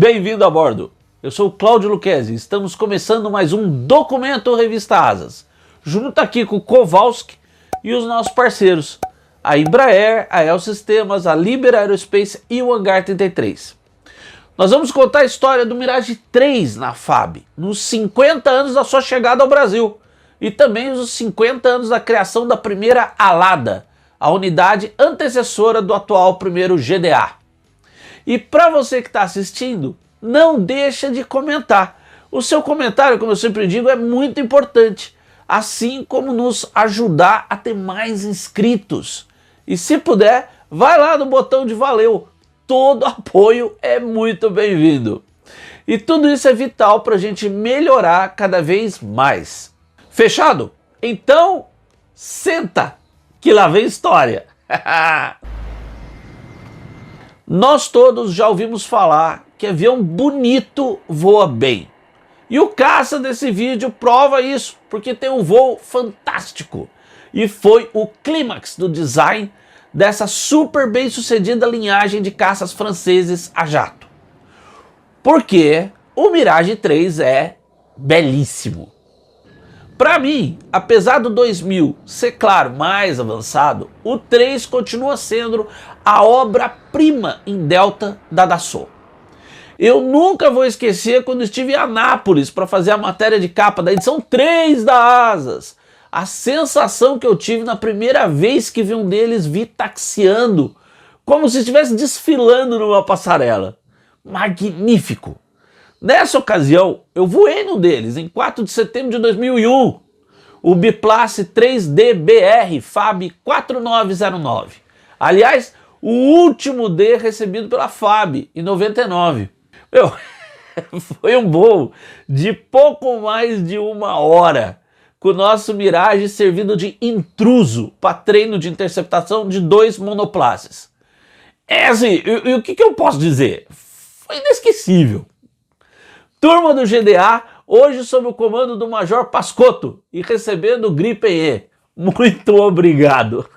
Bem-vindo a bordo! Eu sou o Cláudio Lucchesi, estamos começando mais um Documento Revista Asas, junto aqui com o Kowalski e os nossos parceiros, a Embraer, a El Sistemas, a Liber Aerospace e o Hangar 33. Nós vamos contar a história do Mirage 3 na FAB, nos 50 anos da sua chegada ao Brasil, e também os 50 anos da criação da primeira Alada, a unidade antecessora do atual primeiro GDA. E para você que está assistindo, não deixa de comentar. O seu comentário, como eu sempre digo, é muito importante, assim como nos ajudar a ter mais inscritos. E se puder, vai lá no botão de valeu. Todo apoio é muito bem-vindo. E tudo isso é vital para a gente melhorar cada vez mais. Fechado? Então, senta, que lá vem história. Nós todos já ouvimos falar que avião bonito voa bem. E o caça desse vídeo prova isso, porque tem um voo fantástico. E foi o clímax do design dessa super bem sucedida linhagem de caças franceses a jato. Porque o Mirage 3 é belíssimo. Para mim, apesar do 2000 ser, claro, mais avançado, o 3 continua sendo a obra-prima em Delta da Dassault. Eu nunca vou esquecer quando estive em Anápolis para fazer a matéria de capa da edição 3 da Asas. A sensação que eu tive na primeira vez que vi um deles vir taxiando, como se estivesse desfilando numa passarela. Magnífico! Nessa ocasião, eu voei num deles, em 4 de setembro de 2001, o Biplace 3D-BR FAB 4909. Aliás, o último D recebido pela FAB, em 99. Foi um voo de pouco mais de 1 hora, com o nosso Mirage servindo de intruso para treino de interceptação de 2 monoplaces. Assim, e o que eu posso dizer? Foi inesquecível. Turma do GDA, hoje sob o comando do Major Pascotto e recebendo o Gripen E. Muito obrigado.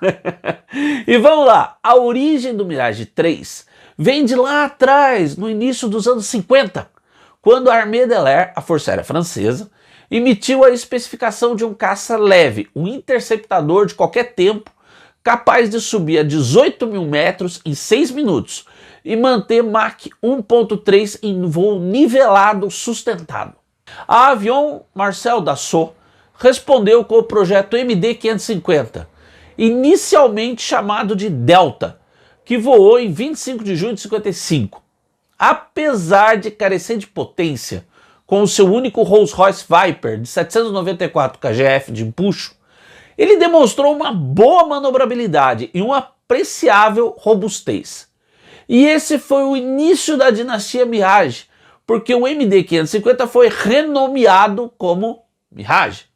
E vamos lá, a origem do Mirage 3 vem de lá atrás, no início dos anos 50, quando a Armée de l'Air, a Força Aérea Francesa, emitiu a especificação de um caça leve, um interceptador de qualquer tempo, capaz de subir a 18.000 metros em 6 minutos, e manter Mach 1.3 em voo nivelado sustentado. A Avion Marcel Dassault respondeu com o projeto MD-550, inicialmente chamado de Delta, que voou em 25 de junho de 55. Apesar de carecer de potência, com o seu único Rolls-Royce Viper de 794 kgf de empuxo, ele demonstrou uma boa manobrabilidade e uma apreciável robustez. E esse foi o início da dinastia Mirage, porque o MD-550 foi renomeado como Mirage.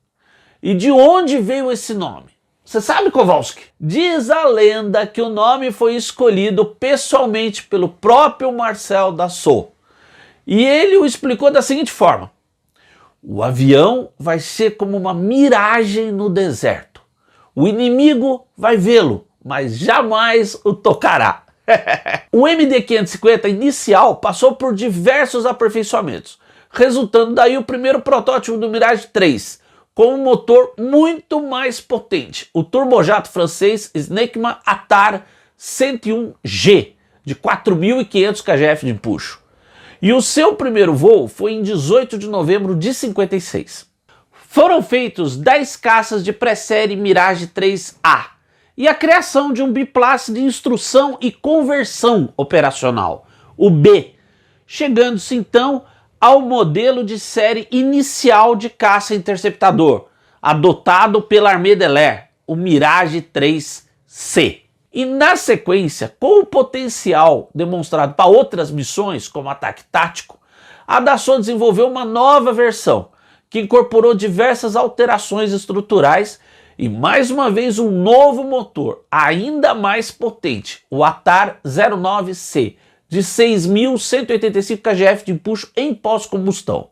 E de onde veio esse nome? Você sabe, Kowalski? Diz a lenda que o nome foi escolhido pessoalmente pelo próprio Marcel Dassault. E ele o explicou da seguinte forma: o avião vai ser como uma miragem no deserto. O inimigo vai vê-lo, mas jamais o tocará. O MD-550 inicial passou por diversos aperfeiçoamentos, resultando daí o primeiro protótipo do Mirage 3, com um motor muito mais potente, o turbojato francês Snecma Atar 101G, de 4.500 kgf de empuxo. E o seu primeiro voo foi em 18 de novembro de 56. Foram feitos 10 caças de pré-série Mirage 3A, e a criação de um biplace de instrução e conversão operacional, o B, chegando-se então ao modelo de série inicial de caça interceptador, adotado pela Armée de l'Air, o Mirage 3C. E na sequência, com o potencial demonstrado para outras missões, como ataque tático, a Dassault desenvolveu uma nova versão, que incorporou diversas alterações estruturais e mais uma vez um novo motor, ainda mais potente, o Atar 09C, de 6.185 kgf de empuxo em pós-combustão.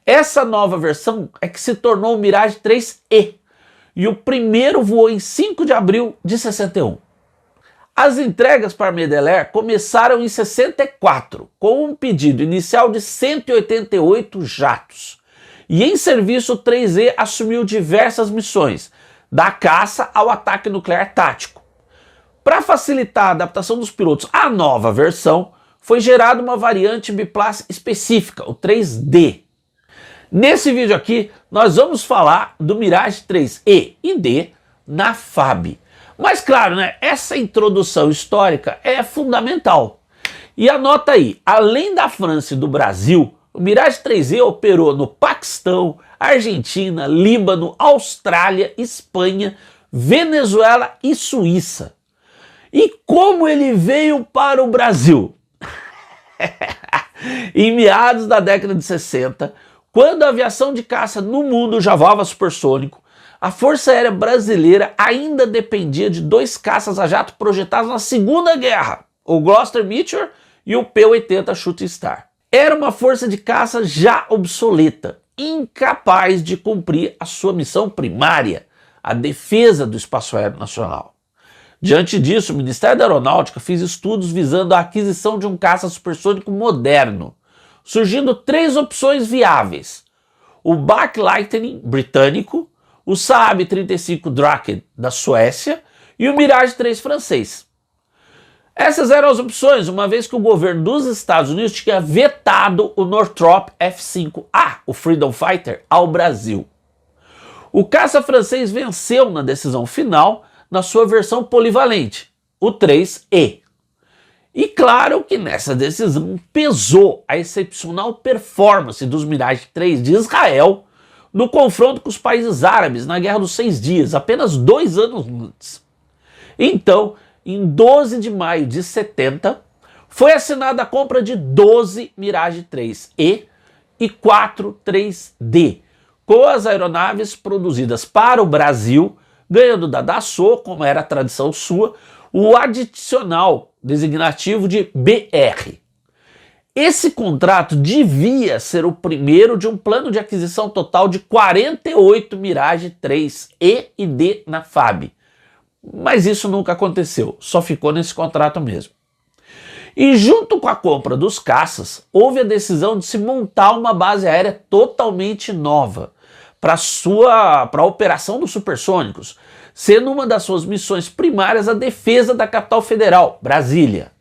Essa nova versão é que se tornou o Mirage 3E, e o primeiro voou em 5 de abril de 61. As entregas para Medeler começaram em 64, com um pedido inicial de 188 jatos. E em serviço, o 3E assumiu diversas missões, da caça ao ataque nuclear tático. Para facilitar a adaptação dos pilotos à nova versão, foi gerada uma variante biplace específica, o 3D. Nesse vídeo aqui, nós vamos falar do Mirage 3E e D na FAB. Mas claro, né, essa introdução histórica é fundamental. E anota aí, além da França e do Brasil, o Mirage 3E operou no Paquistão, Argentina, Líbano, Austrália, Espanha, Venezuela e Suíça. E como ele veio para o Brasil? Em meados da década de 60, quando a aviação de caça no mundo já voava supersônico, a Força Aérea Brasileira ainda dependia de dois caças a jato projetados na Segunda Guerra, o Gloster Meteor e o P-80 Shooting Star. Era uma força de caça já obsoleta, incapaz de cumprir a sua missão primária, a defesa do espaço aéreo nacional. Diante disso, o Ministério da Aeronáutica fez estudos visando a aquisição de um caça supersônico moderno, surgindo três opções viáveis: o Bach Lightning britânico, o Saab 35 Draken da Suécia e o Mirage 3 francês. Essas eram as opções, uma vez que o governo dos Estados Unidos tinha vetado o Northrop F-5A, o Freedom Fighter, ao Brasil. O caça francês venceu na decisão final na sua versão polivalente, o 3E. E claro que nessa decisão pesou a excepcional performance dos Mirage 3 de Israel no confronto com os países árabes na Guerra dos 6 Dias, apenas 2 anos antes. Então, em 12 de maio de 70, foi assinada a compra de 12 Mirage 3E e 4 3D, com as aeronaves produzidas para o Brasil, ganhando da Dassault, como era a tradição sua, o adicional designativo de BR. Esse contrato devia ser o primeiro de um plano de aquisição total de 48 Mirage 3E e D na FAB. Mas isso nunca aconteceu, só ficou nesse contrato mesmo. E junto com a compra dos caças, houve a decisão de se montar uma base aérea totalmente nova para a operação dos supersônicos, sendo uma das suas missões primárias a defesa da capital federal, Brasília.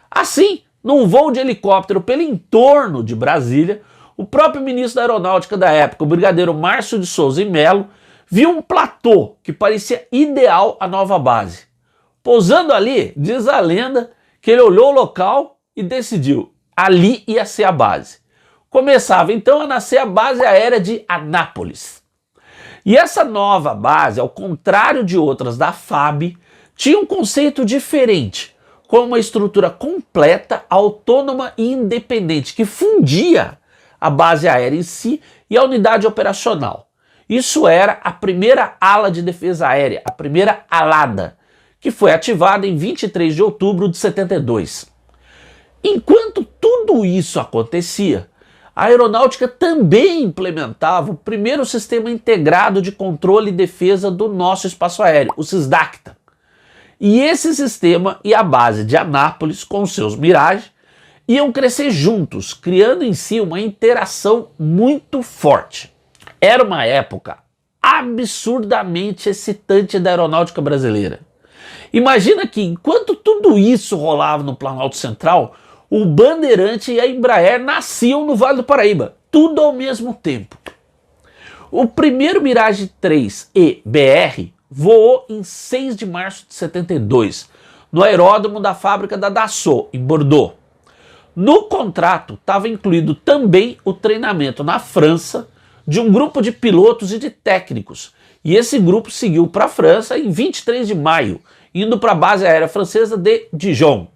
Assim, num voo de helicóptero pelo entorno de Brasília, o próprio ministro da Aeronáutica da época, o brigadeiro Márcio de Souza e Melo, viu um platô que parecia ideal à nova base. Pousando ali, diz a lenda que ele olhou o local e decidiu, ali ia ser a base. Começava então a nascer a base aérea de Anápolis. E essa nova base, ao contrário de outras da FAB, tinha um conceito diferente, com uma estrutura completa, autônoma e independente, que fundia a base aérea em si e a unidade operacional. Isso era a primeira ala de defesa aérea, a primeira alada, que foi ativada em 23 de outubro de 72. Enquanto tudo isso acontecia, a aeronáutica também implementava o primeiro sistema integrado de controle e defesa do nosso espaço aéreo, o SISDACTA. E esse sistema e a base de Anápolis, com seus Mirage, iam crescer juntos, criando em si uma interação muito forte. Era uma época absurdamente excitante da aeronáutica brasileira. Imagina que enquanto tudo isso rolava no Planalto Central, o Bandeirante e a Embraer nasciam no Vale do Paraíba, tudo ao mesmo tempo. O primeiro Mirage 3E BR voou em 6 de março de 72, no aeródromo da fábrica da Dassault, em Bordeaux. No contrato estava incluído também o treinamento na França de um grupo de pilotos e de técnicos, e esse grupo seguiu para a França em 23 de maio, indo para a base aérea francesa de Dijon.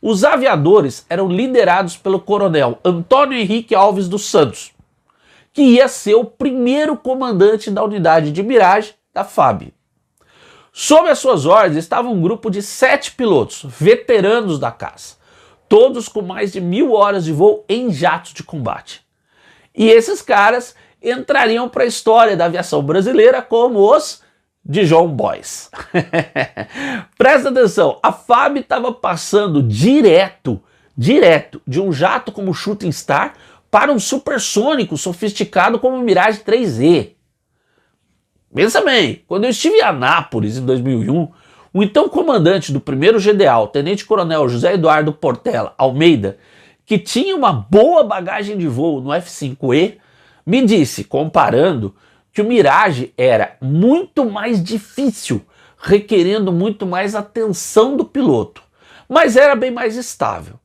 Os aviadores eram liderados pelo coronel Antônio Henrique Alves dos Santos, que ia ser o primeiro comandante da unidade de Mirage da FAB. Sob as suas ordens estava um grupo de 7 pilotos, veteranos da caça, todos com mais de 1000 horas de voo em jatos de combate. E esses caras entrariam para a história da aviação brasileira como os de João Boys. Presta atenção, a FAB estava passando direto de um jato como o Shooting Star para um supersônico sofisticado como o Mirage 3E. Pensa bem, quando eu estive em Anápolis em 2001, o então comandante do 1º GDA, o tenente-coronel José Eduardo Portela Almeida, que tinha uma boa bagagem de voo no F-5E, me disse, comparando, que o Mirage era muito mais difícil, requerendo muito mais atenção do piloto, mas era bem mais estável.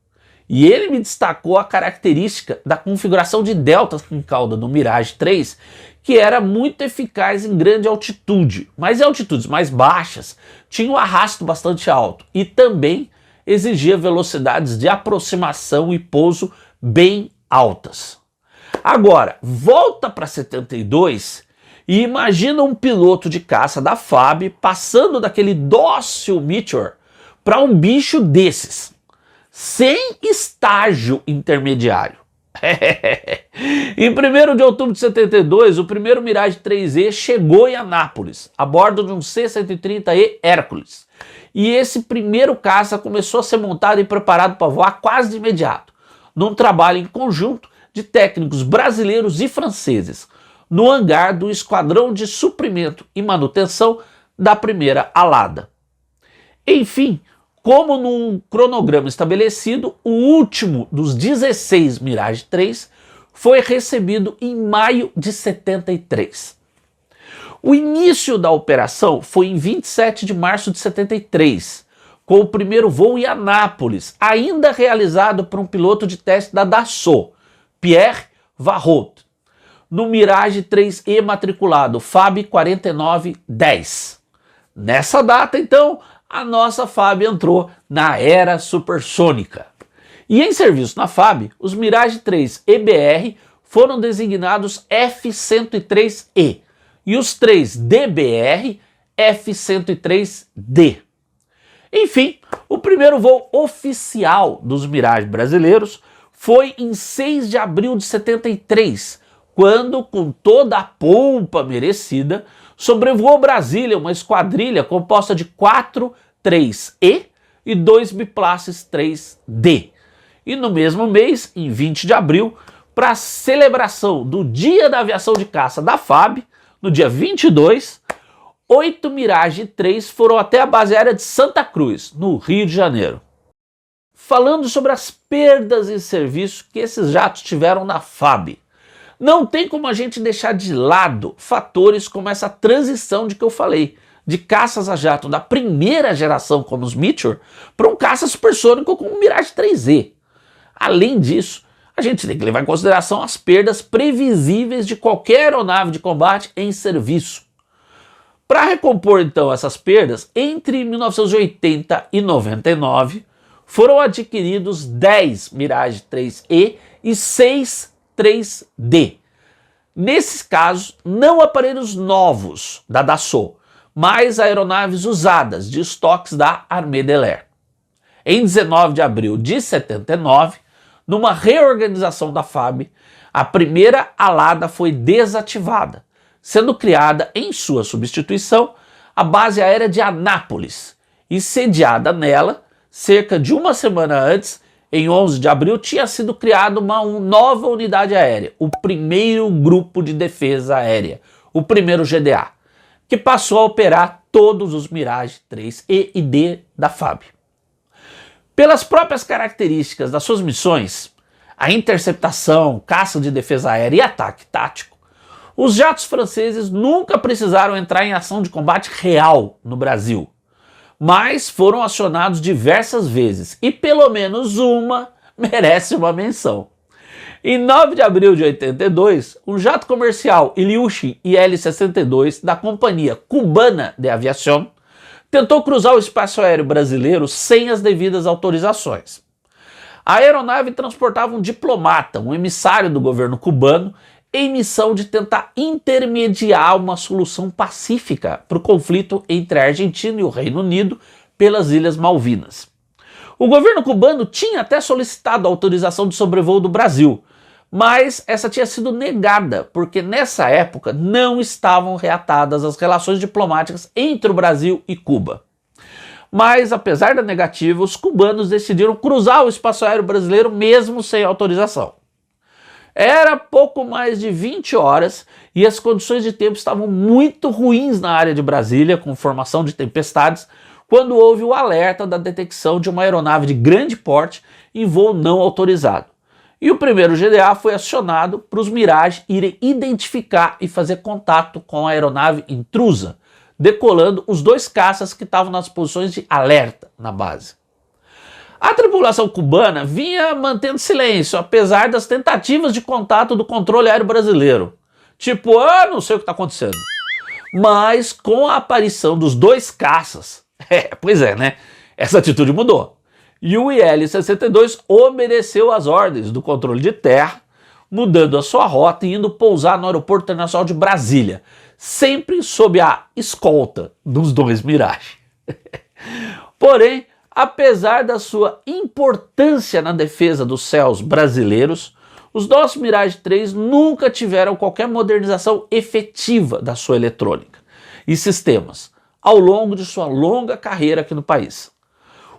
E ele me destacou a característica da configuração de deltas com cauda do Mirage 3, que era muito eficaz em grande altitude, mas em altitudes mais baixas tinha um arrasto bastante alto e também exigia velocidades de aproximação e pouso bem altas. Agora, volta para 72 e imagina um piloto de caça da FAB passando daquele dócil Meteor para um bicho desses, sem estágio intermediário. Em 1º de outubro de 72, o primeiro Mirage 3E chegou em Anápolis, a bordo de um C-130E Hércules. E esse primeiro caça começou a ser montado e preparado para voar quase de imediato, num trabalho em conjunto de técnicos brasileiros e franceses, no hangar do Esquadrão de Suprimento e Manutenção da primeira alada. Enfim, como num cronograma estabelecido, o último dos 16 Mirage 3 foi recebido em maio de 73. O início da operação foi em 27 de março de 73, com o primeiro voo em Anápolis, ainda realizado por um piloto de teste da Dassault, Pierre Varrault, no Mirage 3E matriculado FAB 4910. Nessa data, então, a nossa FAB entrou na era supersônica. E em serviço na FAB, os Mirage 3 EBR foram designados F-103E e os 3 DBR F-103D. Enfim, o primeiro voo oficial dos Mirage brasileiros foi em 6 de abril de 73, quando, com toda a pompa merecida, sobrevoou Brasília uma esquadrilha composta de 4 3E e 2 biplaces 3D. E no mesmo mês, em 20 de abril, para a celebração do Dia da Aviação de Caça da FAB, no dia 22, 8 Mirage 3 foram até a base aérea de Santa Cruz, no Rio de Janeiro. Falando sobre as perdas em serviço que esses jatos tiveram na FAB, não tem como a gente deixar de lado fatores como essa transição de que eu falei, de caças a jato da primeira geração como os Meteor para um caça supersônico como o Mirage 3E. Além disso, a gente tem que levar em consideração as perdas previsíveis de qualquer aeronave de combate em serviço. Para recompor então essas perdas, entre 1980 e 99 foram adquiridos 10 Mirage 3E e 6 3D. Nesses casos, não aparelhos novos da Dassault, mas aeronaves usadas de estoques da Armée de l'Air. Em 19 de abril de 79, numa reorganização da FAB, a primeira alada foi desativada, sendo criada em sua substituição a base aérea de Anápolis, e sediada nela, cerca de uma semana antes, em 11 de abril, tinha sido criada uma nova unidade aérea, o primeiro Grupo de Defesa Aérea, o primeiro GDA, que passou a operar todos os Mirage 3E e D da FAB. Pelas próprias características das suas missões, a interceptação, caça de defesa aérea e ataque tático, os jatos franceses nunca precisaram entrar em ação de combate real no Brasil, mas foram acionados diversas vezes e pelo menos uma merece uma menção. Em 9 de abril de 82, um jato comercial Ilyushin IL-62 da Companhia Cubana de Aviación tentou cruzar o espaço aéreo brasileiro sem as devidas autorizações. A aeronave transportava um diplomata, um emissário do governo cubano, em missão de tentar intermediar uma solução pacífica para o conflito entre a Argentina e o Reino Unido pelas Ilhas Malvinas. O governo cubano tinha até solicitado a autorização de sobrevoo do Brasil, Mas essa tinha sido negada, porque nessa época não estavam reatadas as relações diplomáticas entre o Brasil e Cuba. Mas, apesar da negativa, os cubanos decidiram cruzar o espaço aéreo brasileiro mesmo sem autorização. Era pouco mais de 20 horas e as condições de tempo estavam muito ruins na área de Brasília, com formação de tempestades, quando houve o alerta da detecção de uma aeronave de grande porte em voo não autorizado. E o primeiro GDA foi acionado para os Mirage irem identificar e fazer contato com a aeronave intrusa, decolando os 2 caças que estavam nas posições de alerta na base. A tripulação cubana vinha mantendo silêncio, apesar das tentativas de contato do controle aéreo brasileiro. Tipo, não sei o que está acontecendo. Mas com a aparição dos 2 caças, pois é, né? Essa atitude mudou. E o IL-62 obedeceu às ordens do controle de terra, mudando a sua rota e indo pousar no Aeroporto Internacional de Brasília, sempre sob a escolta dos 2 Mirage. Porém, apesar da sua importância na defesa dos céus brasileiros, os nossos Mirage 3 nunca tiveram qualquer modernização efetiva da sua eletrônica e sistemas ao longo de sua longa carreira aqui no país.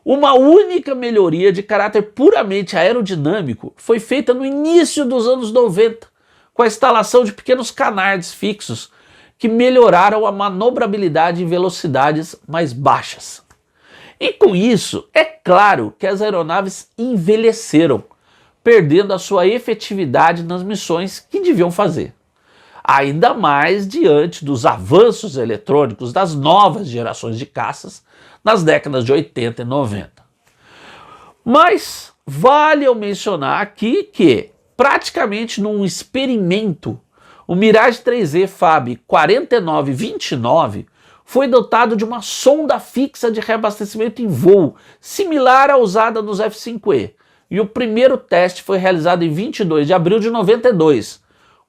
Uma única melhoria de caráter puramente aerodinâmico foi feita no início dos anos 90, com a instalação de pequenos canards fixos que melhoraram a manobrabilidade em velocidades mais baixas. E com isso, é claro que as aeronaves envelheceram, perdendo a sua efetividade nas missões que deviam fazer. Ainda mais diante dos avanços eletrônicos das novas gerações de caças nas décadas de 80 e 90. Mas vale eu mencionar aqui que, praticamente num experimento, o Mirage 3E FAB 4929 foi dotado de uma sonda fixa de reabastecimento em voo, similar à usada nos F-5E, e o primeiro teste foi realizado em 22 de abril de 92,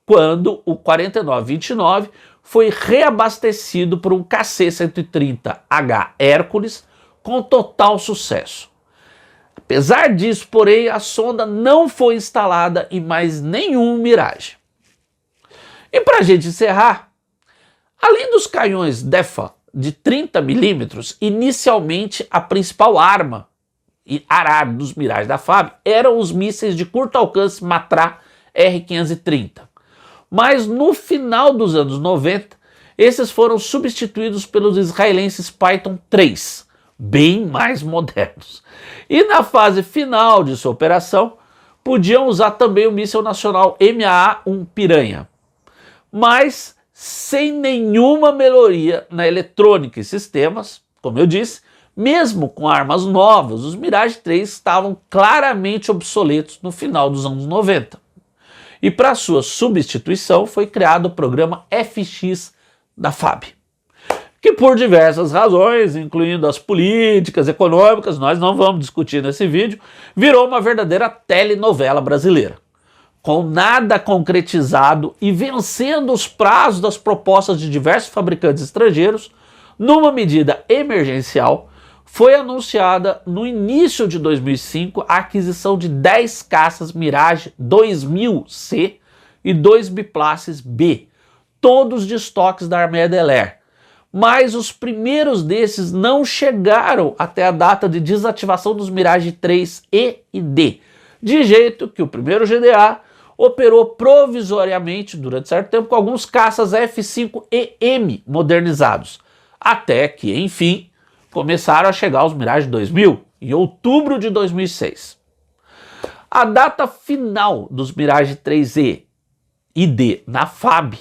quando o 4929 foi reabastecido por um KC-130H Hércules com total sucesso. Apesar disso, porém, a sonda não foi instalada em mais nenhum Mirage. E para a gente encerrar, além dos canhões DEFA de 30 mm, inicialmente a principal arma e arado dos Mirage da FAB eram os mísseis de curto alcance Matra R-530. Mas no final dos anos 90, esses foram substituídos pelos israelenses Python 3, bem mais modernos. E na fase final de sua operação, podiam usar também o míssil nacional MAA-1 Piranha, mas sem nenhuma melhoria na eletrônica e sistemas. Como eu disse, mesmo com armas novas, os Mirage 3 estavam claramente obsoletos no final dos anos 90. E para sua substituição foi criado o programa FX da FAB, que por diversas razões, incluindo as políticas, econômicas, nós não vamos discutir nesse vídeo, virou uma verdadeira telenovela brasileira, com nada concretizado e vencendo os prazos das propostas de diversos fabricantes estrangeiros. Numa medida emergencial, foi anunciada no início de 2005 a aquisição de 10 caças Mirage 2000C e 2 biplaces B, todos de estoques da Armeia del Air. Mas os primeiros desses não chegaram até a data de desativação dos Mirage 3E e D, de jeito que o primeiro GDA operou provisoriamente durante certo tempo com alguns caças F-5EM modernizados, até que, enfim, começaram a chegar os Mirage 2000 em outubro de 2006. A data final dos Mirage 3E e D na FAB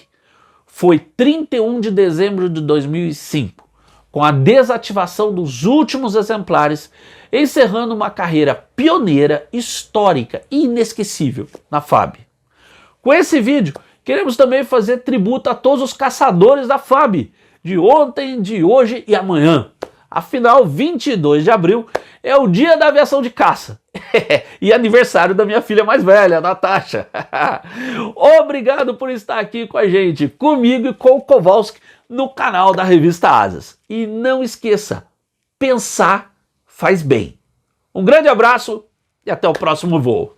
foi 31 de dezembro de 2005, com a desativação dos últimos exemplares, encerrando uma carreira pioneira, histórica e inesquecível na FAB. Com esse vídeo, queremos também fazer tributo a todos os caçadores da FAB, de ontem, de hoje e amanhã. Afinal, 22 de abril é o dia da aviação de caça e aniversário da minha filha mais velha, Natasha. Obrigado por estar aqui com a gente, comigo e com o Kowalski, no canal da Revista Asas. E não esqueça, pensar faz bem. Um grande abraço e até o próximo voo.